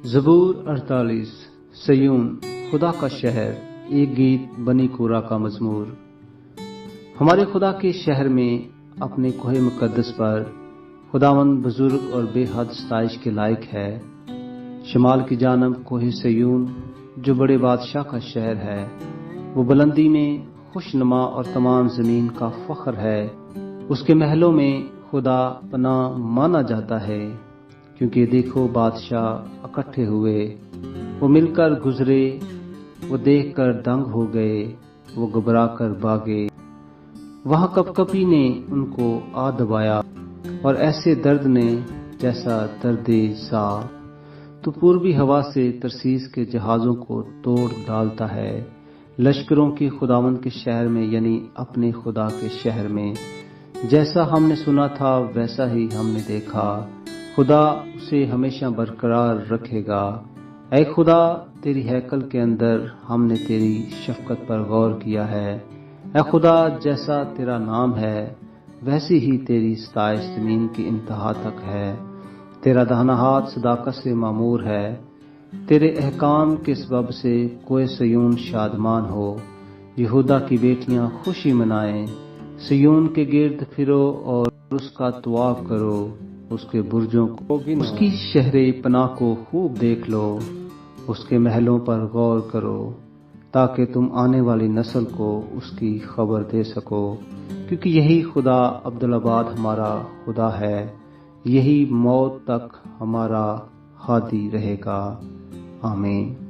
زبور 48 سیون خدا کا شہر، ایک گیت بنی کورا کا مزمور۔ ہمارے خدا کے شہر میں اپنے کوہ مقدس پر خداوند بزرگ اور بے حد ستائش کے لائق ہے۔ شمال کی جانب کوہ سیون جو بڑے بادشاہ کا شہر ہے، وہ بلندی میں خوش نما اور تمام زمین کا فخر ہے۔ اس کے محلوں میں خدا پناہ مانا جاتا ہے، کیونکہ دیکھو بادشاہ اکٹھے ہوئے، وہ مل کر گزرے، وہ دیکھ کر دنگ ہو گئے، وہ گھبرا کر بھاگے۔ وہاں کپکپی نے ان کو آ دبایا اور ایسے درد نے جیسا درد سا۔ تو پوربی ہوا سے ترسیس کے جہازوں کو توڑ ڈالتا ہے۔ لشکروں کے خداوند کے شہر میں، یعنی اپنے خدا کے شہر میں، جیسا ہم نے سنا تھا ویسا ہی ہم نے دیکھا۔ خدا اسے ہمیشہ برقرار رکھے گا۔ اے خدا، تیری ہیکل کے اندر ہم نے تیری شفقت پر غور کیا ہے۔ اے خدا، جیسا تیرا نام ہے ویسی ہی تیری ستائش زمین کی انتہا تک ہے۔ تیرا دہنا ہاتھ صداقت سے معمور ہے۔ تیرے احکام کے سبب سے کوہ سیون شادمان ہو۔ یہودا کی بیٹیاں خوشی منائیں۔ سیون کے گرد پھرو اور اس کا طواف کرو، اس کے برجوں کو، اس کی شہر پناہ کو خوب دیکھ لو، اس کے محلوں پر غور کرو، تاکہ تم آنے والی نسل کو اس کی خبر دے سکو، کیونکہ یہی خدا عبدالآباد ہمارا خدا ہے، یہی موت تک ہمارا ہادی رہے گا۔ آمین۔